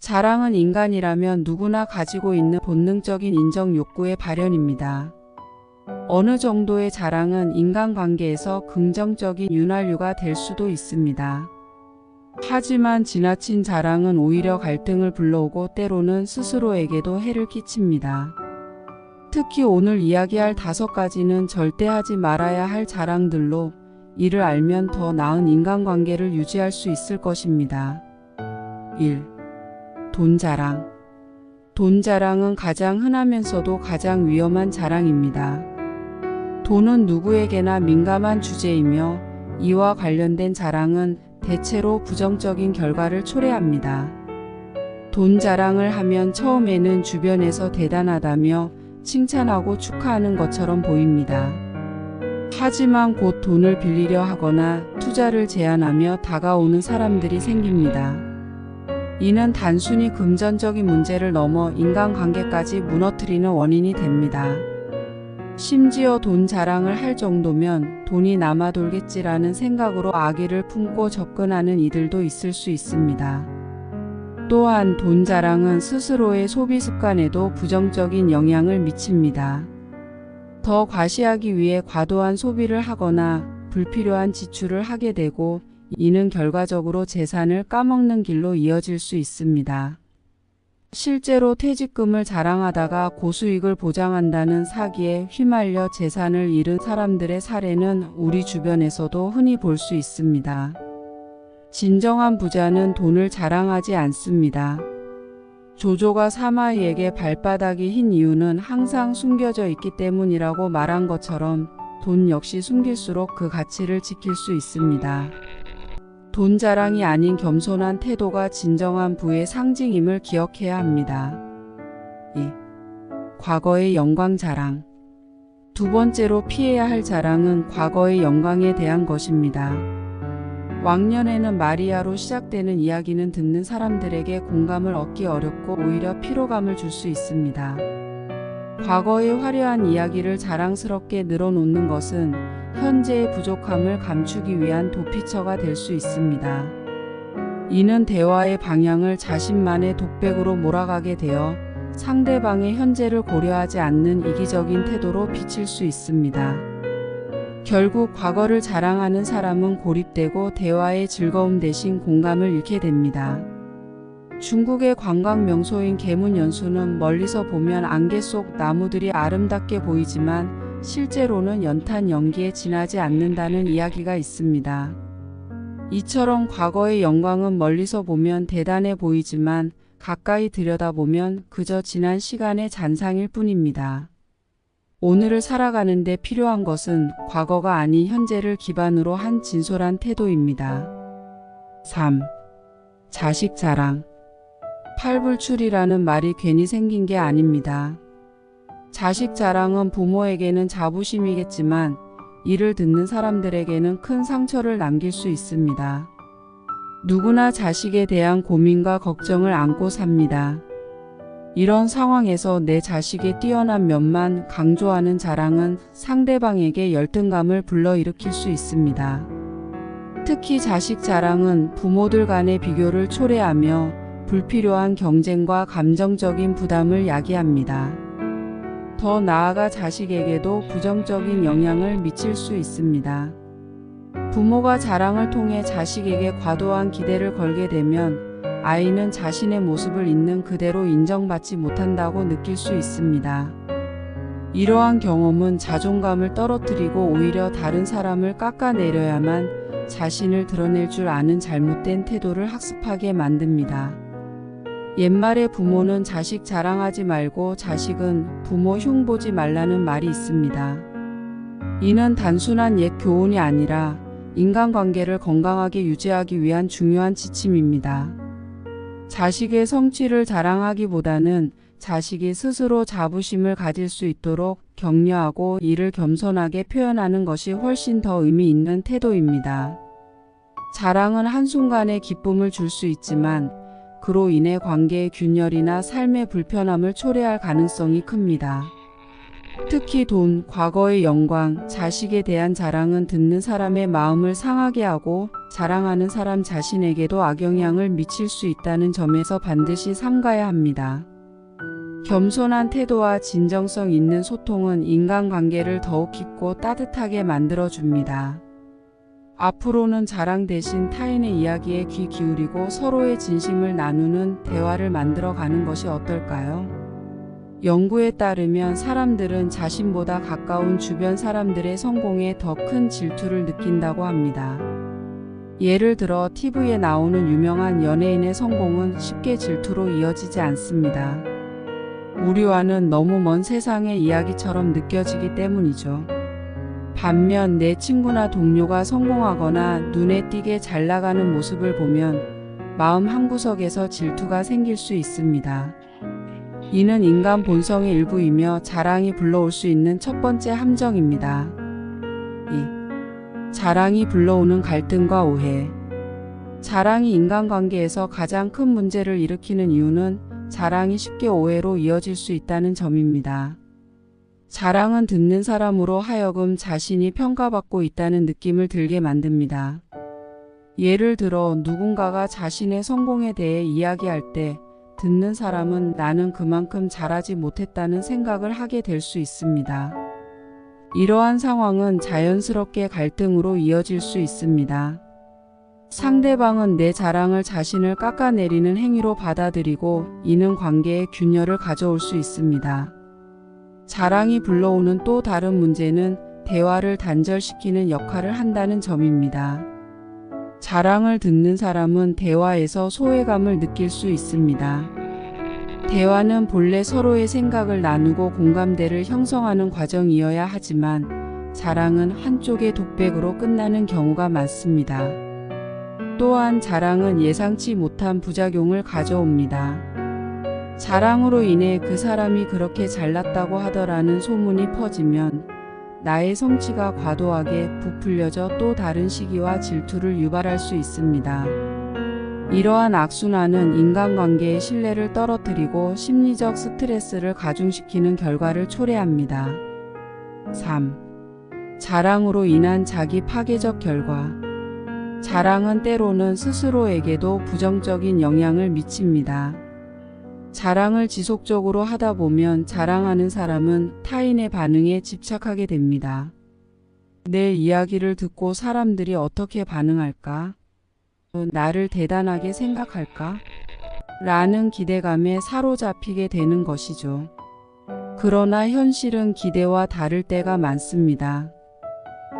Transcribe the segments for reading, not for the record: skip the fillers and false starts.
자랑은 인간이라면 누구나 가지고 있는 본능적인 인정 욕구의 발현입니다. 어느 정도의 자랑은 인간관계에서 긍정적인 윤활유가 될 수도 있습니다. 하지만 지나친 자랑은 오히려 갈등을 불러오고 때로는 스스로에게도 해를 끼칩니다. 특히 오늘 이야기할 5가지는 절대 하지 말아야 할 자랑들로 이를 알면 더 나은 인간관계를 유지할 수 있을 것입니다. 1. 돈 자랑. 돈 자랑은 가장 흔하면서도 가장 위험한 자랑입니다. 돈은 누구에게나 민감한 주제이며 이와 관련된 자랑은 대체로 부정적인 결과를 초래합니다. 돈 자랑을 하면 처음에는 주변에서 대단하다며 칭찬하고 축하하는 것처럼 보입니다. 하지만 곧 돈을 빌리려 하거나 투자를 제안하며 다가오는 사람들이 생깁니다. 이는 단순히 금전적인 문제를 넘어 인간관계까지 무너뜨리는 원인이 됩니다. 심지어 돈 자랑을 할 정도면 돈이 남아돌겠지라는 생각으로 악의를 품고 접근하는 이들도 있을 수 있습니다. 또한 돈 자랑은 스스로의 소비 습관에도 부정적인 영향을 미칩니다. 더 과시하기 위해 과도한 소비를 하거나 불필요한 지출을 하게 되고 이는 결과적으로 재산을 까먹는 길로 이어질 수 있습니다. 실제로 퇴직금을 자랑하다가 고수익을 보장한다는 사기에 휘말려 재산을 잃은 사람들의 사례는 우리 주변에서도 흔히 볼 수 있습니다. 진정한 부자는 돈을 자랑하지 않습니다. 조조가 사마이에게 발바닥이 흰 이유는 항상 숨겨져 있기 때문이라고 말한 것처럼 돈 역시 숨길수록 그 가치를 지킬 수 있습니다. 돈 자랑이 아닌 겸손한 태도가 진정한 부의 상징임을 기억해야 합니다. 2. 과거의 영광 자랑. 두 번째로 피해야 할 자랑은 과거의 영광에 대한 것입니다. 왕년에는 마리아로 시작되는 이야기는 듣는 사람들에게 공감을 얻기 어렵고 오히려 피로감을 줄 수 있습니다. 과거의 화려한 이야기를 자랑스럽게 늘어놓는 것은 현재의 부족함을 감추기 위한 도피처가 될 수 있습니다. 이는 대화의 방향을 자신만의 독백으로 몰아가게 되어 상대방의 현재를 고려하지 않는 이기적인 태도로 비칠 수 있습니다. 결국 과거를 자랑하는 사람은 고립되고 대화의 즐거움 대신 공감을 잃게 됩니다. 중국의 관광 명소인 계문연수는 멀리서 보면 안개 속 나무들이 아름답게 보이지만 실제로는 연탄 연기에 지나지 않는다는 이야기가 있습니다. 이처럼 과거의 영광은 멀리서 보면 대단해 보이지만 가까이 들여다보면 그저 지난 시간의 잔상일 뿐입니다. 오늘을 살아가는데 필요한 것은 과거가 아닌 현재를 기반으로 한 진솔한 태도입니다. 3. 자식 자랑. 팔불출이라는 말이 괜히 생긴 게 아닙니다. 자식 자랑은 부모에게는 자부심이겠지만 이를 듣는 사람들에게는 큰 상처를 남길 수 있습니다. 누구나 자식에 대한 고민과 걱정을 안고 삽니다. 이런 상황에서 내 자식의 뛰어난 면만 강조하는 자랑은 상대방에게 열등감을 불러일으킬 수 있습니다. 특히 자식 자랑은 부모들 간의 비교를 초래하며 불필요한 경쟁과 감정적인 부담을 야기합니다. 더 나아가 자식에게도 부정적인 영향을 미칠 수 있습니다. 부모가 자랑을 통해 자식에게 과도한 기대를 걸게 되면 아이는 자신의 모습을 있는 그대로 인정받지 못한다고 느낄 수 있습니다. 이러한 경험은 자존감을 떨어뜨리고 오히려 다른 사람을 깎아내려야만 자신을 드러낼 줄 아는 잘못된 태도를 학습하게 만듭니다. 옛말에 부모는 자식 자랑하지 말고 자식은 부모 흉보지 말라는 말이 있습니다. 이는 단순한 옛 교훈이 아니라 인간관계를 건강하게 유지하기 위한 중요한 지침입니다. 자식의 성취를 자랑하기보다는 자식이 스스로 자부심을 가질 수 있도록 격려하고 이를 겸손하게 표현하는 것이 훨씬 더 의미 있는 태도입니다. 자랑은 한순간의 기쁨을 줄 수 있지만 그로 인해 관계의 균열이나 삶의 불편함을 초래할 가능성이 큽니다. 특히 돈, 과거의 영광, 자식에 대한 자랑은 듣는 사람의 마음을 상하게 하고 자랑하는 사람 자신에게도 악영향을 미칠 수 있다는 점에서 반드시 삼가야 합니다. 겸손한 태도와 진정성 있는 소통은 인간관계를 더욱 깊고 따뜻하게 만들어줍니다. 앞으로는 자랑 대신 타인의 이야기에 귀 기울이고 서로의 진심을 나누는 대화를 만들어가는 것이 어떨까요? 연구에 따르면 사람들은 자신보다 가까운 주변 사람들의 성공에 더 큰 질투를 느낀다고 합니다. 예를 들어 TV에 나오는 유명한 연예인의 성공은 쉽게 질투로 이어지지 않습니다. 우리와는 너무 먼 세상의 이야기처럼 느껴지기 때문이죠. 반면 내 친구나 동료가 성공하거나 눈에 띄게 잘 나가는 모습을 보면 마음 한구석에서 질투가 생길 수 있습니다. 이는 인간 본성의 일부이며 자랑이 불러올 수 있는 첫 번째 함정입니다. 2. 자랑이 불러오는 갈등과 오해. 자랑이 인간관계에서 가장 큰 문제를 일으키는 이유는 자랑이 쉽게 오해로 이어질 수 있다는 점입니다. 자랑은 듣는 사람으로 하여금 자신이 평가받고 있다는 느낌을 들게 만듭니다. 예를 들어 누군가가 자신의 성공에 대해 이야기할 때 듣는 사람은 나는 그만큼 잘하지 못했다는 생각을 하게 될 수 있습니다. 이러한 상황은 자연스럽게 갈등으로 이어질 수 있습니다. 상대방은 내 자랑을 자신을 깎아내리는 행위로 받아들이고 이는 관계에 균열을 가져올 수 있습니다. 자랑이 불러오는 또 다른 문제는 대화를 단절시키는 역할을 한다는 점입니다. 자랑을 듣는 사람은 대화에서 소외감을 느낄 수 있습니다. 대화는 본래 서로의 생각을 나누고 공감대를 형성하는 과정이어야 하지만 자랑은 한쪽의 독백으로 끝나는 경우가 많습니다. 또한 자랑은 예상치 못한 부작용을 가져옵니다. 자랑으로 인해 그 사람이 그렇게 잘났다고 하더라는 소문이 퍼지면 나의 성취가 과도하게 부풀려져 또 다른 시기와 질투를 유발할 수 있습니다. 이러한 악순환은 인간관계의 신뢰를 떨어뜨리고 심리적 스트레스를 가중시키는 결과를 초래합니다. 3. 자랑으로 인한 자기 파괴적 결과. 자랑은 때로는 스스로에게도 부정적인 영향을 미칩니다. 자랑을 지속적으로 하다 보면 자랑하는 사람은 타인의 반응에 집착하게 됩니다. 내 이야기를 듣고 사람들이 어떻게 반응할까? 나를 대단하게 생각할까? 라는 기대감에 사로잡히게 되는 것이죠. 그러나 현실은 기대와 다를 때가 많습니다.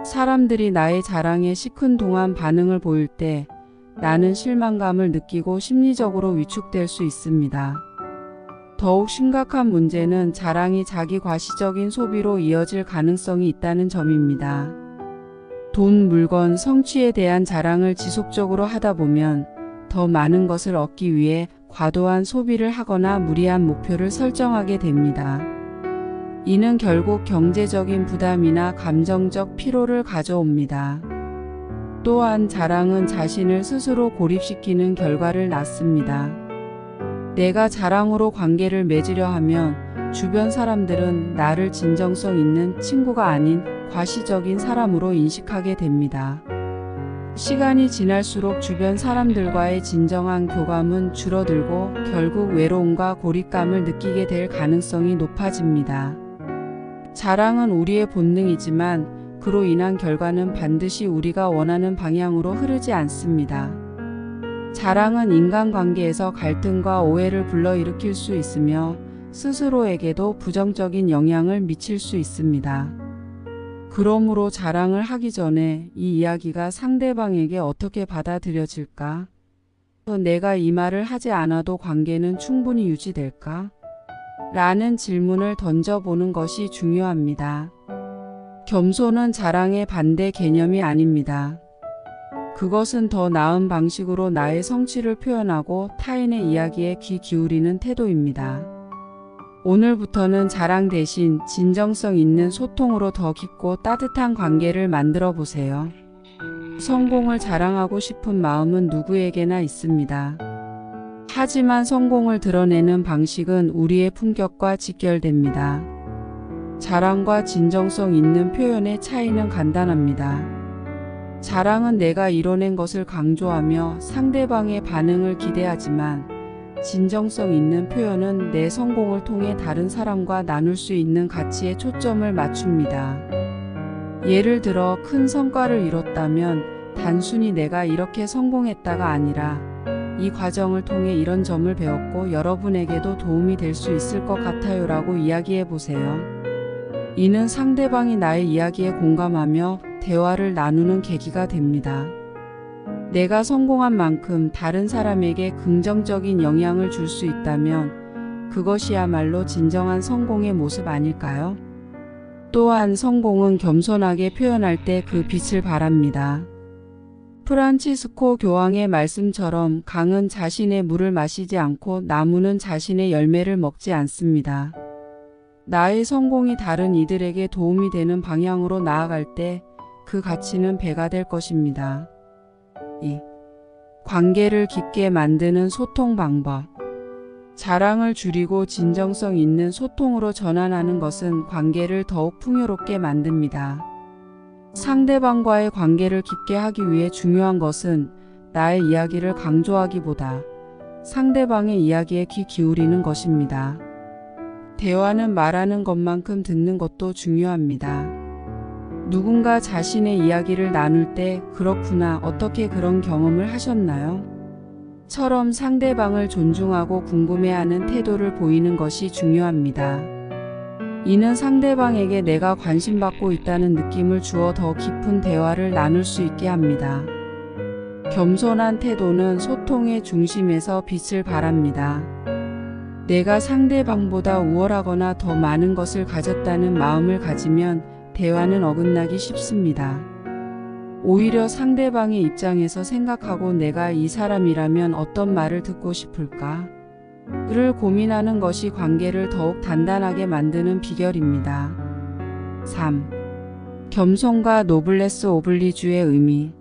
사람들이 나의 자랑에 시큰둥한 반응을 보일 때 나는 실망감을 느끼고 심리적으로 위축될 수 있습니다. 더욱 심각한 문제는 자랑이 자기 과시적인 소비로 이어질 가능성이 있다는 점입니다. 돈, 물건, 성취에 대한 자랑을 지속적으로 하다 보면 더 많은 것을 얻기 위해 과도한 소비를 하거나 무리한 목표를 설정하게 됩니다. 이는 결국 경제적인 부담이나 감정적 피로를 가져옵니다. 또한 자랑은 자신을 스스로 고립시키는 결과를 낳습니다. 내가 자랑으로 관계를 맺으려 하면 주변 사람들은 나를 진정성 있는 친구가 아닌 과시적인 사람으로 인식하게 됩니다. 시간이 지날수록 주변 사람들과의 진정한 교감은 줄어들고 결국 외로움과 고립감을 느끼게 될 가능성이 높아집니다. 자랑은 우리의 본능이지만 그로 인한 결과는 반드시 우리가 원하는 방향으로 흐르지 않습니다. 자랑은 인간관계에서 갈등과 오해를 불러일으킬 수 있으며 스스로에게도 부정적인 영향을 미칠 수 있습니다. 그러므로 자랑을 하기 전에 이 이야기가 상대방에게 어떻게 받아들여질까? 내가 이 말을 하지 않아도 관계는 충분히 유지될까? 라는 질문을 던져보는 것이 중요합니다. 겸손은 자랑의 반대 개념이 아닙니다. 그것은 더 나은 방식으로 나의 성취를 표현하고 타인의 이야기에 귀 기울이는 태도입니다. 오늘부터는 자랑 대신 진정성 있는 소통으로 더 깊고 따뜻한 관계를 만들어 보세요. 성공을 자랑하고 싶은 마음은 누구에게나 있습니다. 하지만 성공을 드러내는 방식은 우리의 품격과 직결됩니다. 자랑과 진정성 있는 표현의 차이는 간단합니다. 자랑은 내가 이뤄낸 것을 강조하며 상대방의 반응을 기대하지만, 진정성 있는 표현은 내 성공을 통해 다른 사람과 나눌 수 있는 가치에 초점을 맞춥니다. 예를 들어 큰 성과를 이뤘다면 단순히 내가 이렇게 성공했다가 아니라 이 과정을 통해 이런 점을 배웠고 여러분에게도 도움이 될 수 있을 것 같아요 라고 이야기해 보세요. 이는 상대방이 나의 이야기에 공감하며 대화를 나누는 계기가 됩니다. 내가 성공한 만큼 다른 사람에게 긍정적인 영향을 줄 수 있다면 그것이야말로 진정한 성공의 모습 아닐까요? 또한 성공은 겸손하게 표현할 때 그 빛을 발합니다. 프란치스코 교황의 말씀처럼 강은 자신의 물을 마시지 않고 나무는 자신의 열매를 먹지 않습니다. 나의 성공이 다른 이들에게 도움이 되는 방향으로 나아갈 때 그 가치는 배가 될 것입니다. 2. 관계를 깊게 만드는 소통 방법. 자랑을 줄이고 진정성 있는 소통으로 전환하는 것은 관계를 더욱 풍요롭게 만듭니다. 상대방과의 관계를 깊게 하기 위해 중요한 것은 나의 이야기를 강조하기보다 상대방의 이야기에 귀 기울이는 것입니다. 대화는 말하는 것만큼 듣는 것도 중요합니다. 누군가 자신의 이야기를 나눌 때 그렇구나, 어떻게 그런 경험을 하셨나요? 처럼 상대방을 존중하고 궁금해하는 태도를 보이는 것이 중요합니다. 이는 상대방에게 내가 관심받고 있다는 느낌을 주어 더 깊은 대화를 나눌 수 있게 합니다. 겸손한 태도는 소통의 중심에서 빛을 발합니다. 내가 상대방보다 우월하거나 더 많은 것을 가졌다는 마음을 가지면 대화는 어긋나기 쉽습니다. 오히려 상대방의 입장에서 생각하고 내가 이 사람이라면 어떤 말을 듣고 싶을까? 를 고민하는 것이 관계를 더욱 단단하게 만드는 비결입니다. 3. 겸손과 노블레스 오블리주의 의미.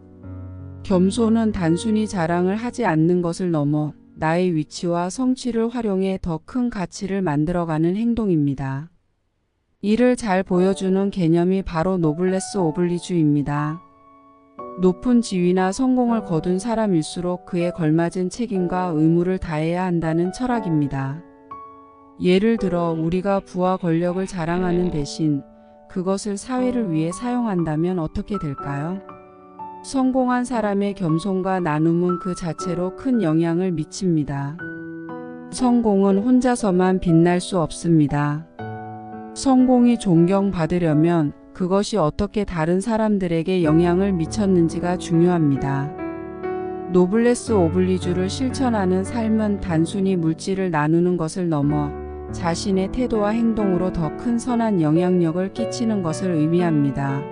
겸손은 단순히 자랑을 하지 않는 것을 넘어 나의 위치와 성취를 활용해 더 큰 가치를 만들어가는 행동입니다. 이를 잘 보여주는 개념이 바로 노블레스 오블리주입니다. 높은 지위나 성공을 거둔 사람일수록 그에 걸맞은 책임과 의무를 다해야 한다는 철학입니다. 예를 들어 우리가 부와 권력을 자랑하는 대신 그것을 사회를 위해 사용한다면 어떻게 될까요? 성공한 사람의 겸손과 나눔은 그 자체로 큰 영향을 미칩니다. 성공은 혼자서만 빛날 수 없습니다. 성공이 존경받으려면 그것이 어떻게 다른 사람들에게 영향을 미쳤는지가 중요합니다. 노블레스 오블리주를 실천하는 삶은 단순히 물질을 나누는 것을 넘어 자신의 태도와 행동으로 더 큰 선한 영향력을 끼치는 것을 의미합니다.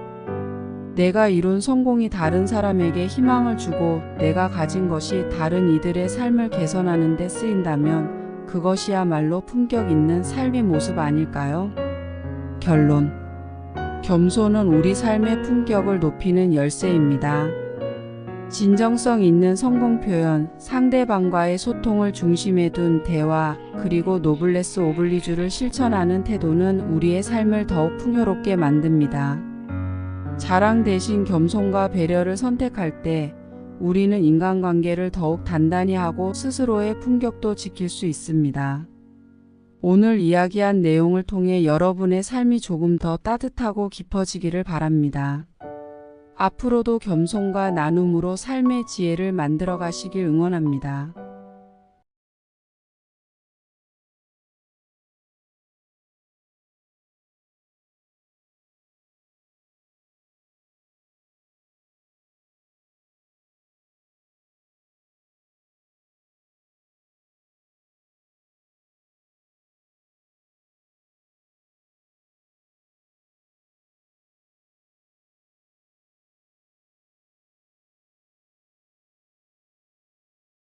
내가 이룬 성공이 다른 사람에게 희망을 주고 내가 가진 것이 다른 이들의 삶을 개선하는 데 쓰인다면 그것이야말로 품격 있는 삶의 모습 아닐까요? 결론. 겸손은 우리 삶의 품격을 높이는 열쇠입니다. 진정성 있는 성공 표현, 상대방과의 소통을 중심에 둔 대화, 그리고 노블레스 오블리주를 실천하는 태도는 우리의 삶을 더욱 풍요롭게 만듭니다. 자랑 대신 겸손과 배려를 선택할 때 우리는 인간관계를 더욱 단단히 하고 스스로의 품격도 지킬 수 있습니다. 오늘 이야기한 내용을 통해 여러분의 삶이 조금 더 따뜻하고 깊어지기를 바랍니다. 앞으로도 겸손과 나눔으로 삶의 지혜를 만들어 가시길 응원합니다.